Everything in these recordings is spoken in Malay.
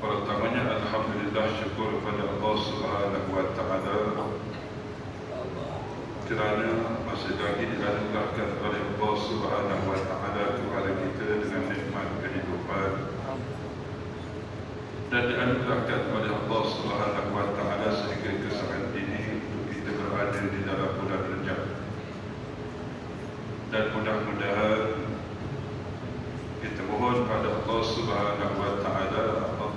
Pertamanya alhamdulillah, syukur kepada Allah Subhanahu wa taala kerana masih lagi dianugerahkan oleh Allah Subhanahu wa taala kepada kita dengan nikmat kehidupan, dan dianugerahkan oleh Allah Subhanahu wa taala sehingga ke saat ini untuk kita berada di dalam bulan Rajab. Dan mudah-mudahan kita mohon pada Allah Subhanahu wa taala,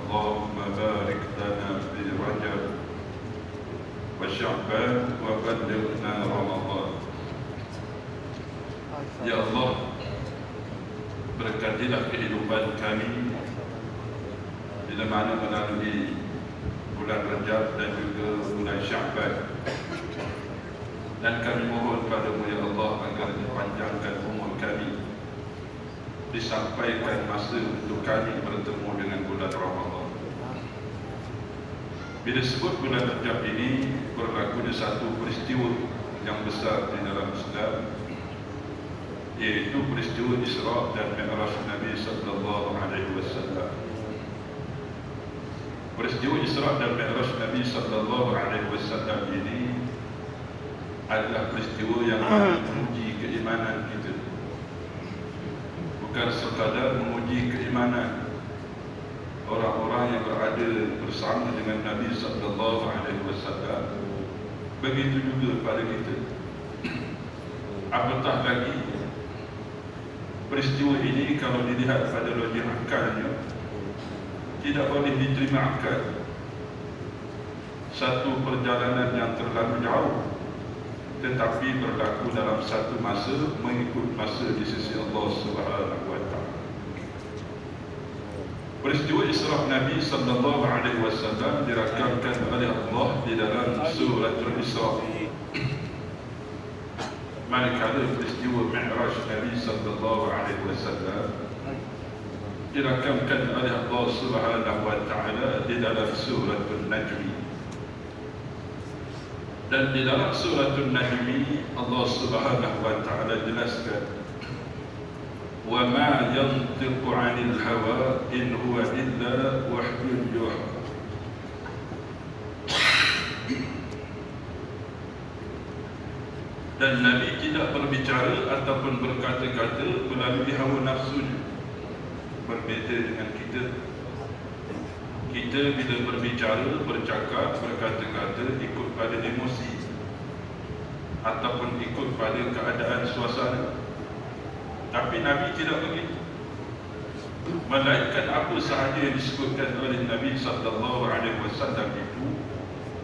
Allahumma barik lana fi Rajab wa Sya'ban wa ballighna Ramadan. Ya Allah, berkatilah kehidupan kami bila mana melalui bulan Rajab dan juga bulan Sya'ban. Dan kami mohon padamu ya Allah agar dipanjangkan umur kami, disampaikan masa untuk kami bertemu dengan bulan Ramadan. Bila sebut bulan Rajab ini, berlaku di satu peristiwa yang besar di dalam Islam, iaitu peristiwa Isra dan Mi'raj Nabi sallallahu alaihi wasallam. Peristiwa Isra dan Mi'raj Nabi sallallahu alaihi wasallam ini adalah peristiwa yang menguji keimanan kita. Bukan sekadar menguji keimanan orang-orang yang berada bersama dengan Nabi sallallahu alaihi wasallam, begitu juga pada kita. Apatah lagi peristiwa ini kalau dilihat pada logik akalnya tidak boleh diterima akal. Satu perjalanan yang terlalu jauh tetapi berlaku dalam satu masa, mengikut masa di sisi Allah Subhanahu wa taala. Peristiwa Isra Nabi sallallahu alaihi wasallam dirakamkan oleh Allah di dalam suratul Isra. Manakala peristiwa Mi'raj Nabi sallallahu alaihi wasallam dirakamkan oleh Allah Subhanahu wa taala di dalam suratul Najm. Dan di dalam suratul Najm Allah Subhanahu wa taala jelaskan, wa ma yantiqu 'anil hawa in huwa illa wahyun yuha. Dan Nabi tidak berbicara ataupun berkata-kata melalui hawa nafsunya. Berbeza dengan kita. Kita bila berbicara, bercakap, berkata-kata ikut pada emosi ataupun ikut pada keadaan suasana. Tapi Nabi tidak begitu. Melainkan apa sahaja yang disebutkan oleh Nabi sallallahu alaihi wasallam itu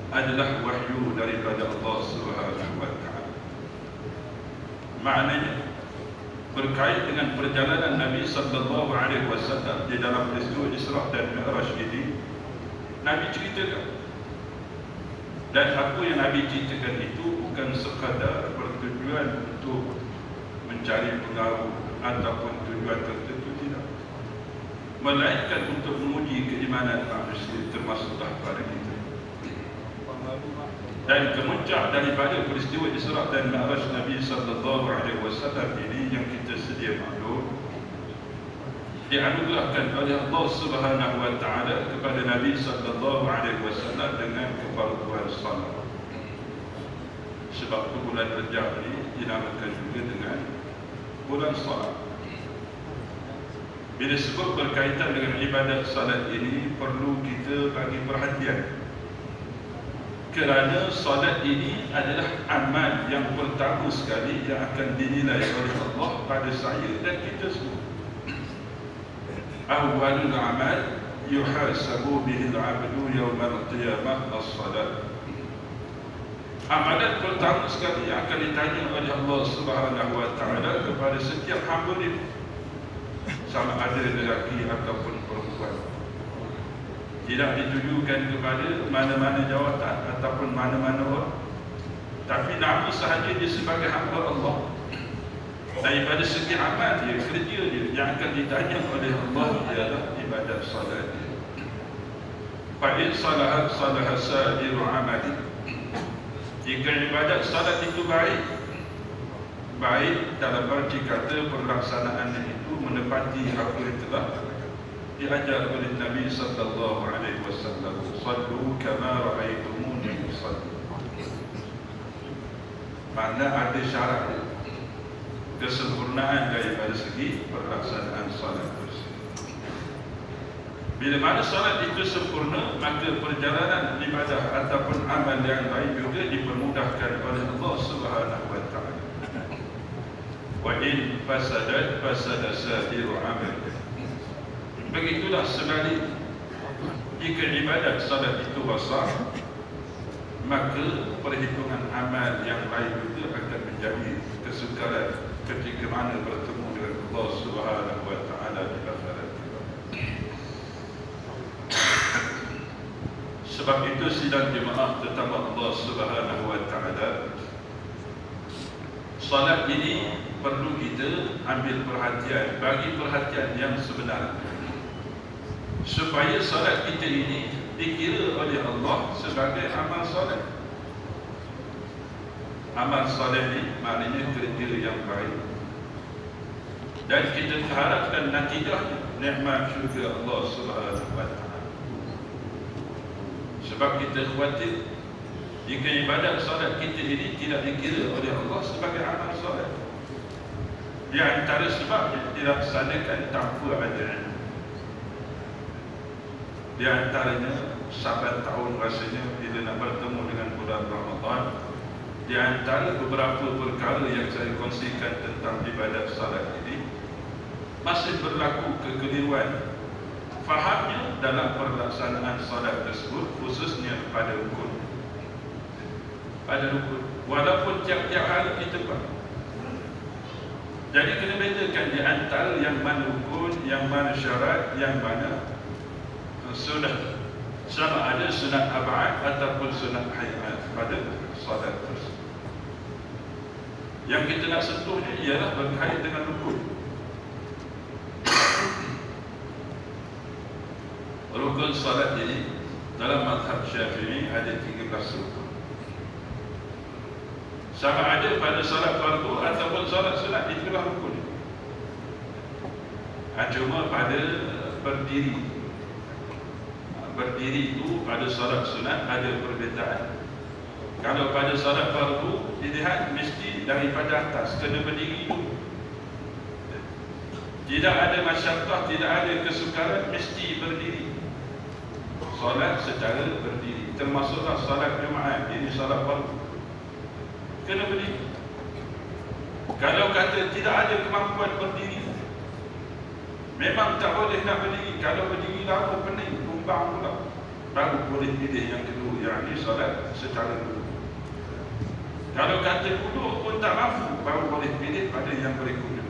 adalah wahyu daripada Allah Subhanahu wa taala. Maknanya berkait dengan perjalanan Nabi sallallahu alaihi wasallam di dalam peristiwa Isra dan Mi'raj ini, Nabi ceritakan. Dan apa yang Nabi ceritakan itu bukan sekadar bertujuan untuk mencari pengaruh ataupun tujuan tertentu, tidak. Melainkan untuk menguji keimanan manusia, termasuklah pada kita. Dan kemuncak daripada peristiwa Isra dan Mi'raj Nabi sallallahu alaihi wasallam ini yang kita sedia maklum, dianugerahkan oleh Allah Subhanahu wa taala kepada Nabi sallallahu alaihi wasallam dengan kefarduan salat. Sebab itu bulan Rajab ini dinamakan juga dengan bulan salat. Bila sebut berkaitan dengan ibadat salat ini, perlu kita bagi perhatian, kerana salat ini adalah amal yang pertama sekali yang akan dinilai oleh Allah pada saya dan kita semua. Awwalul amal yuhasabu bihil abdu yawmal qiyamah as-salat. Amalan pertama sekali yang akan ditanya oleh Allah Subhanahu wa taala kepada setiap hamba dia, sama ada lelaki ataupun perempuan. Tidak ditujukan kepada mana-mana jawatan ataupun mana-mana orang, tapi nama sahaja dia sebagai hamba Allah. Daripada segi amal dia, kerja dia, yang akan ditanya oleh Allah ialah ibadat salat dia. Fa'in salahat salahat sadiru amali. Jika ibadat salat itu baik, baik dalam arti kata pelaksanaannya itu menepati apa yang telah diajar oleh Nabi sallallahu alaihi wasallam, "Sallu kama ra'aitumuni usalli." Mana ada syarat kesempurnaan daripada segi pelaksanaan salat tersebut. Bila mana salat itu sempurna, maka perjalanan ibadah ataupun amal yang lain juga dipermudahkan oleh Allah Subhanahu wa taala. Wa in fasadat fasada sadiru amal. Begitulah sebalik, jika ibadat salat itu basah, maka perhitungan amal yang lain juga akan menjadi kesukaran ketika mana bertemu dengan Allah Subhanahu wa taala di akhirat. Sebab itu sidang jemaah tetamu Allah Subhanahu wa taala, salat ini perlu kita ambil perhatian, bagi perhatian yang sebenar, supaya salat kita ini dikira oleh Allah sebagai amal soleh. Amal soleh ini maknanya kerja yang baik, dan kita harapkan natijahnya nikmat syurga Allah Subhanahu wa taala. Sebab kita khawatir jika ibadat solat kita ini tidak dikira oleh Allah sebagai amal soleh. Di antara sebabnya dilaksanakan tanpa ada. Di antaranya 8 tahun rasanya bila nak bertemu dengan bulan Ramadan, di antara beberapa perkara yang saya kongsikan tentang ibadat salat ini, masih berlaku kekeliruan fahamnya dalam pelaksanaan salat tersebut, khususnya pada rukun. Pada rukun, walaupun tiap-tiap hari kita buat. Jadi kena bedakan di antara yang mana rukun, yang mana syarat, yang mana sunat, sama ada sunat ab'ad ataupun sunat hayat pada salat tersebut. Yang kita nak sentuhnya ialah berkait dengan rukun. Rukun salat ini dalam mazhab Syafi'i ada 13 rukun. Sama ada pada salat fardu ataupun salat sunat, itulah rukun. Cuma pada berdiri itu pada salat sunat ada perbezaan. Kalau pada salat fardu dilihat mesti daripada atas, kena berdiri dulu. Tidak ada masyaqqah, tidak ada kesukaran, mesti berdiri. Salat secara berdiri, termasuklah salat Jumaat, ini salat fardu, kena berdiri. Kalau kata tidak ada kemampuan berdiri, memang tak boleh nak berdiri. Kalau berdiri lama pening, tumbang pula, baru boleh pilih yang kedua, yang ini salat secara duduk. Kalau kata duduk pun tak mampu, baru boleh pilih pada yang berikutnya,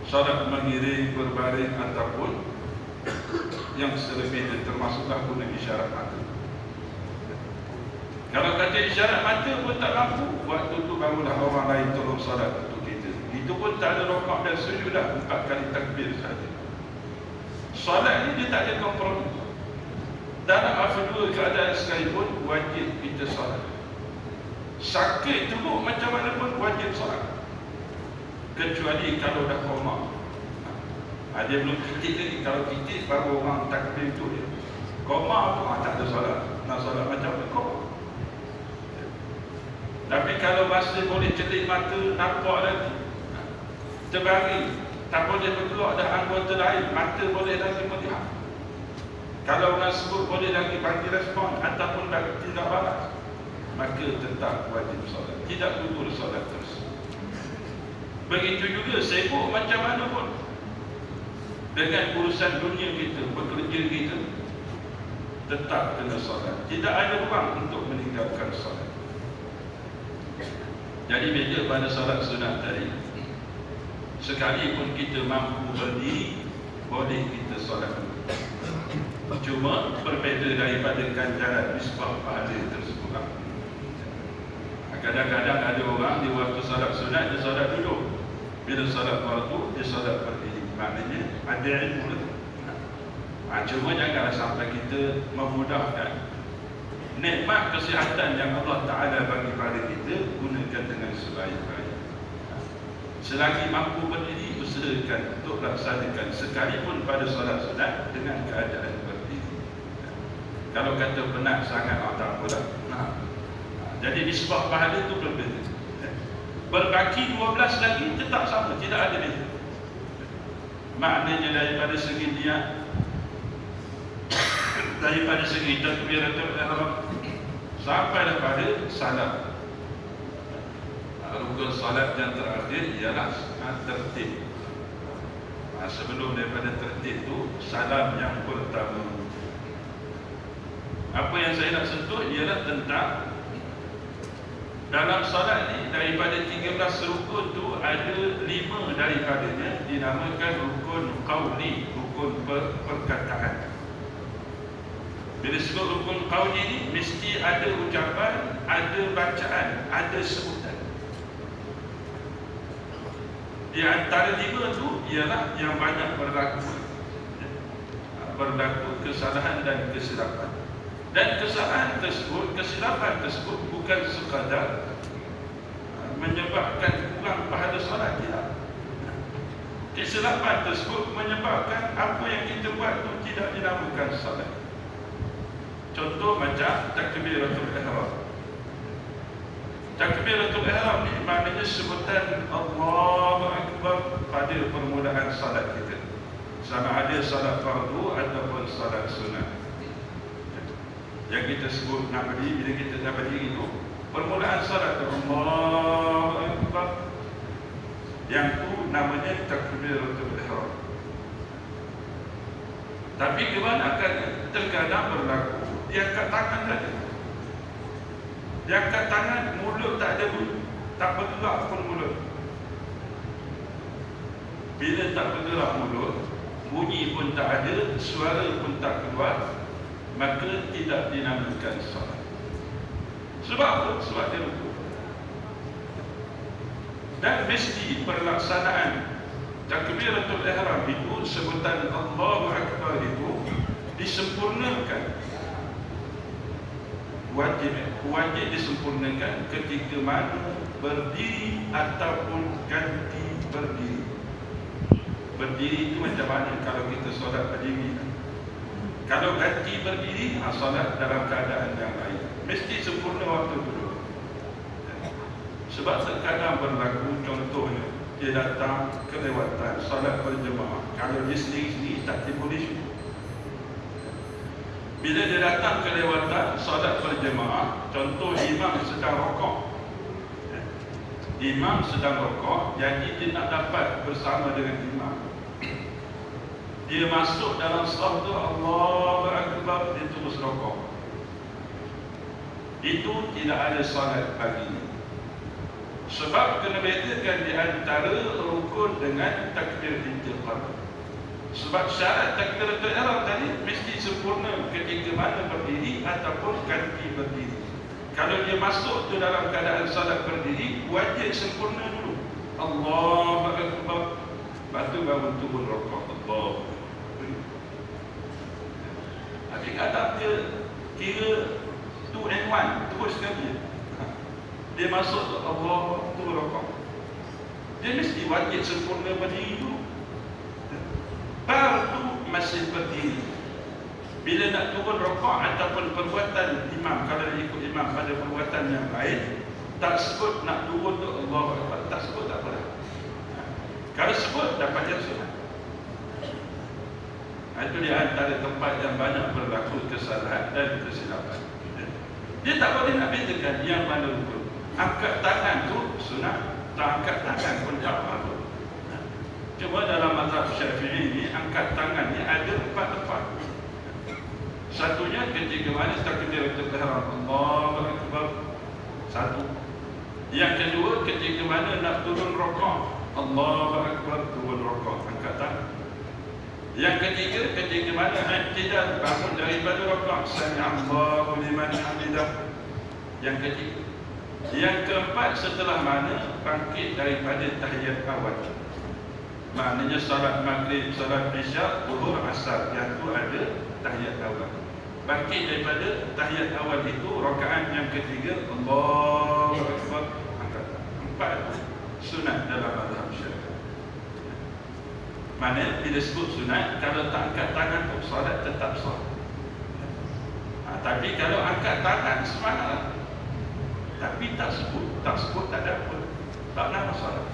salat mengiring, berbaring ataupun yang selebihnya, termasuklah guna isyarat mata. Kalau kata isyarat mata pun tak mampu, waktu itu barulah orang lain tolong salat untuk kita. Itu pun tak ada rokok dan sujud dah, 4 kali takbir saja. Salat ni dia tak ada kompromi. Dalam apa-apa keadaan sekalipun wajib kita salat. Sakit teruk macam mana pun wajib salat, kecuali kalau dah koma. Dia belum kitik lagi. Kalau kitik baru orang takbir tu dia. Koma tu tak ada salat. Nak salat macam mana koma. Tapi kalau masih boleh celik mata, nampak lagi, terbaring, tak boleh bergerak dah anggota lain, mata boleh lagi melihat, kalau orang sebut boleh lagi bagi respon ataupun bagi tindak balas, maka tetap wajib solat, tidak gugur solat terus. Begitu juga sibuk macam mana pun dengan urusan dunia kita, bekerja kita, tetap kena solat. Tidak ada ruang untuk meninggalkan solat. Jadi beza pada solat sunat tadi, sekalipun kita mampu berdiri, boleh kita solat. Cuma berbeza daripada ganjaran nisbah pahala tersebut. Kadang-kadang ada orang di waktu solat sunat dia solat duduk, bila solat fardu dia solat berdiri. Maknanya ada ilmu lagi. Cuma janganlah sampai kita memudahkan nikmat kesihatan yang Allah Ta'ala bagi pada kita, gunakan dengan sebaik-baik. Selagi mampu berdiri, usahakan untuk laksanakan sekalipun pada solat sunat dengan keadaan berdiri. Kalau kata penat sangat, tak apalah. Jadi nisbah pahala itu berbeza. Berbaki 12 lagi tetap sama, tidak ada beza. Maknanya daripada segi niat, daripada segi takbiratul ihram sampai pada salam. Rukun salat yang terakhir ialah tertib. Sebelum daripada tertib itu salam yang pertama. Apa yang saya nak sentuh ialah tentang dalam salat ni daripada 13 rukun tu ada 5 daripadanya dinamakan rukun qauli, rukun perkataan. Bila sebut rukun qauli ni mesti ada ucapan, ada bacaan, ada sebutan. Di antara 5 tu ialah yang banyak berlaku kesalahan dan kesilapan. Dan kesalahan tersebut, kesilapan tersebut bukan sekadar menyebabkan kurang pahala solat, tidak. Kesilapan tersebut menyebabkan apa yang kita buat itu tidak dinamakan solat. Contoh macam takbiratul ihram. Takbiratul ihram ni maknanya sebutan Allahu Akbar pada permulaan salat kita, sama ada salat fardu ataupun salat sunat. Yang kita sebut nak berdiri, bila kita dah berdiri itu permulaan salat tu Allahu Akbar, yang tu namanya takbiratul ihram. Tapi kebanyakan terkadang berlaku dia angkat tangan saja. Dia angkat tangan, mulut tak ada bunyi, tak bergerak pun mulut. Bila tak bergerak mulut, bunyi pun tak ada, suara pun tak keluar, maka tidak dinamakan salat. Sebab apa? Sebab dia rukuk. Dan mesti pelaksanaan takbiratul ihram itu, sebutan Allahu Akbar itu disempurnakan. Wajib disempurnakan ketika mana berdiri ataupun ganti berdiri. Berdiri itu macam mana kalau kita solat berdiri? Kalau ganti berdiri, solat dalam keadaan yang lain. Mesti sempurna waktu dulu. Sebab terkadang berlaku, contohnya dia datang kelewatan solat berjemaah. Kalau dia sendiri-sendiri tak boleh syukur. Bila dia datang kelewatan solat berjemaah, contoh imam sedang rokok. Imam sedang rokok, jadi dia nak dapat bersama dengan imam. Dia masuk dalam saf tu, Allahu Akbar, dia terus rokok. Itu tidak ada solat pagi ini. Sebab kena bedakan di antara rukun dengan takbir intiqal. Sebab syarat takbiratul ihram tadi mesti sempurna ketika mana berdiri ataupun ganti berdiri. Kalau dia masuk tu dalam keadaan salat berdiri, wajib sempurna dulu. Allahu Akbar, lepas tu baru turun rokok. Allah. Tapi kadang dia kira 2 and 1 terus sekali. Dia masuk tu Allah, turun rokok. Dia mesti wajib sempurna berdiri dulu, baru masih berdiri. Bila nak turun rokok ataupun perbuatan imam, kalau dia ikut imam pada perbuatan yang lain, tak sebut nak turun tu Allah Akbar, tak sebut, tak apa. Kalau sebut dapat yang sunat. Itu di antara tempat yang banyak berlaku kesalahan dan kesilapan. Dia tak boleh nak bedakan yang mana rukun. Angkat tangan tu sunat, tak angkat tangan pun tak apa. Cuma dalam mazhab Syafi'i ni, angkat tangan ni ada 4 tempat. Satunya ketika mana takbiratul ihram, Allahu Akbar, satu. Yang kedua ketika mana nak turun rokok, Allahu Akbar, turun rokok, angkat tangan. Yang ketiga ketika mana i'tidal, bangun daripada rokok, sami'allahu liman hamidah. Yang ketiga. Yang keempat setelah mana bangkit daripada tahiyat awal. Maknanya salat maghrib, salat isyak, zuhur, asar, yang tu ada tahiyat awal. Bangkit daripada tahiyat awal itu, rakaat yang ketiga, Allahu Akbar, angkat. 4 sunat dalam mazhab Syafi'i. Mana bila sebut sunat, kalau tak angkat tangan pun solat tetap sah. Tapi kalau angkat tangan semangat, tapi tak sebut tak ada apa, tak nak masalah.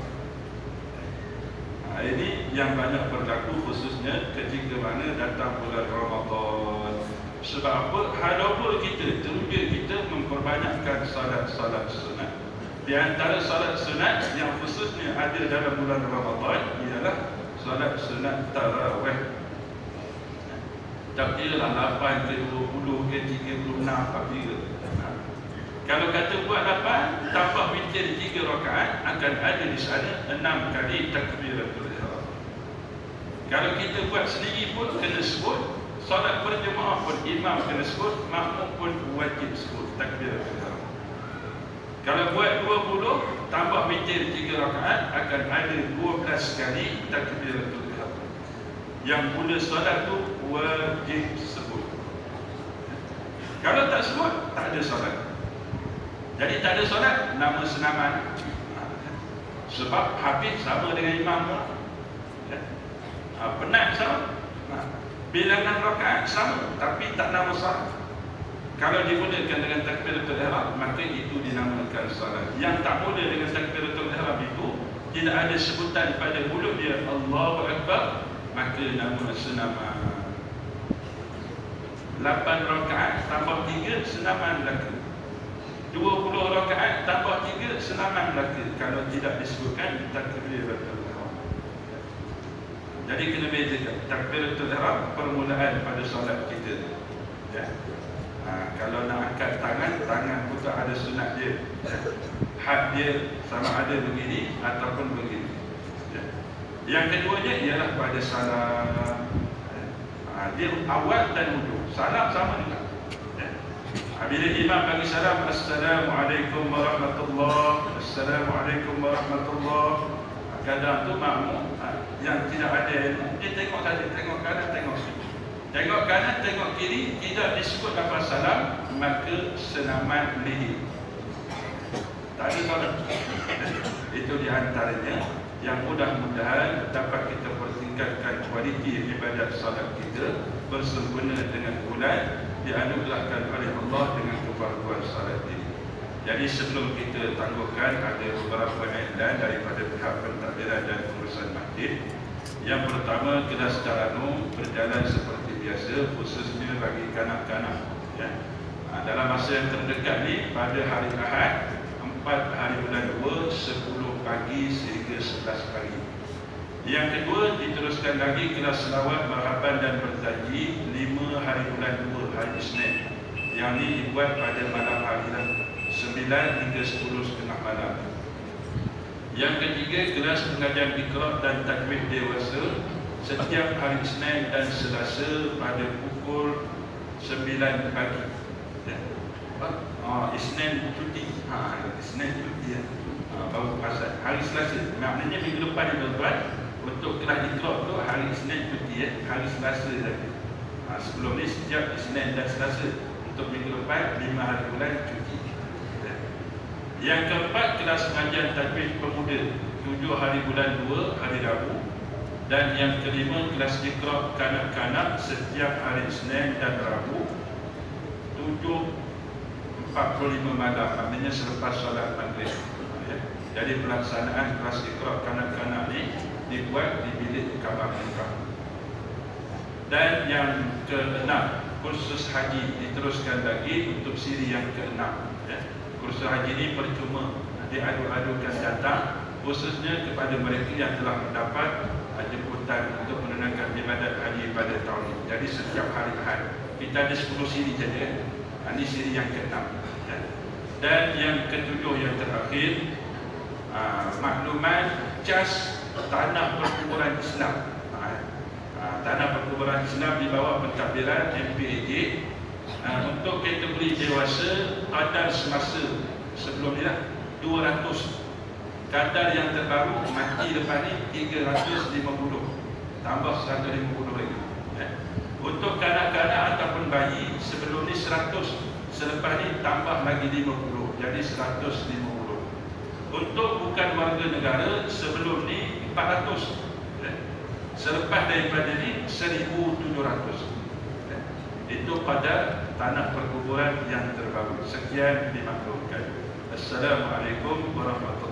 Ini yang banyak berlaku khususnya ketika mana datang bulan Ramadan. Sebab apa? Hadapun kita, teruja kita memperbanyakkan salat-salat sunat. Di antara salat sunat yang khususnya ada dalam bulan Ramadan ialah salat sunat tarawih. Tak kira lah 8 ke 20 ke 36 apa kira. Kalau kata buat 8 tambah witir 3 rakaat, akan ada di sana 6 kali takbiratul ihram. Kalau kita buat sendiri pun kena sebut, solat berjemaah pun imam kena sebut, makmum pun wajib sebut takbiratul ihram. Kalau buat 20 tambah witir 3 rakaat, akan ada 12 kali takbiratul ihram. Yang mula solat tu wajib sebut. Kalau tak sebut, tak ada solat. Jadi tak ada solat, nama senaman. Sebab habis sama dengan imam pun. Penat sama. Bilangan rakaat sama, tapi tak nama solat. Kalau dimulakan dengan takbiratul ihram, maka itu dinamakan solat. Yang tak mula dengan takbiratul ihram itu tidak ada sebutan pada mulut dia Allahu Akbar, maka nama senaman. 8 rakaat tambah 3 senaman belaka. 20 rakaat tambah 3 senaman belaka kalau tidak disebutkan takbiratul ihram. Jadi kena bezakan takbiratul ihram permulaan pada solat kita. Ya. Kalau nak angkat tangan pun ada sunat dia. Ya. Had dia sama ada begini ataupun begini. Ya. Yang keduanya ialah pada salam. Dia awal dan hujung. Salam sama juga. Bila imam bagi salam, Assalamualaikum warahmatullahi, Assalamualaikum warahmatullahi. Kadang tu makmum yang tidak ada ilmu, dia tengok saja, tengok kanan, tengok kiri. Tengok kanan, tengok kiri, tidak disebut lafaz salam, maka senaman lihi. Tak ada solat. Itu di antaranya yang mudah-mudahan dapat kita pertingkatkan kualiti ibadat salat kita bersempena dengan bulan dianugerahkan oleh Allah dengan kebaruan salat ini. Jadi sebelum kita tangguhkan, ada beberapa iklan daripada pihak pentadbiran dan urusan masjid. Yang pertama, kelas taranum berjalan seperti biasa, khususnya bagi kanak-kanak. Ya. Dalam masa yang terdekat ni, pada hari Ahad 4 hari bulan 2, 10 pagi sehingga 11 pagi. Yang kedua, diteruskan lagi kelas selawat, marhaban dan bertaji 5 hari bulan 2, hari Isnin. Yang ini dibuat pada malam hari 9 hingga 10.30 malam. Yang ketiga, kelas pengajian Iqra dan tajwid dewasa setiap hari Isnin dan Selasa pada pukul 9 pagi. Ya. Isnin cuti. Isnin cuti ya. Baru pasal hari Selasa. Maknanya minggu depan ni tuan-tuan, untuk kelas Iqra tu hari Isnin cuti ya, hari Selasa saja. Sebelum ni setiap Isnin dan Selasa. Untuk minggu depan 5 hari bulan cuti. Yang keempat, kelas pengajian tajwid pemuda 7 hari bulan 2, hari Rabu. Dan yang kelima, kelas Iqra kanak-kanak setiap hari Isnin dan Rabu 7.45 malam, maknanya selepas solat maghrib. Jadi pelaksanaan kelas Iqra kanak-kanak ni dibuat di bilik kamar nikah. Dan yang keenam, kursus haji diteruskan lagi untuk siri yang keenam. Kursus haji ini percuma, diadu-adukan datang, khususnya kepada mereka yang telah mendapat jemputan untuk menunaikan ibadat haji pada tahun ini. Jadi setiap hari Ahad kita ada 10 siri saja. Ini siri yang ke-6. Dan yang ke-7 yang terakhir, maklumat cas tanah perkuburan Islam. Tanah perkuburan Islam di bawah pentadbiran MPAJ. Untuk kategori dewasa, kadar semasa sebelum ni lah 200. Kadar yang terbaru mati lepas ni 350. Tambah 150 lagi. Untuk kanak-kanak ataupun bayi sebelum ni 100. Selepas ni tambah lagi 50. Jadi 150. Untuk bukan warga negara sebelum ni 400. Selepas daripada ini 1,700. Itu pada tanah perkuburan yang terbaru. Sekian dimaklumkan. Assalamualaikum warahmatullahi wabarakatuh.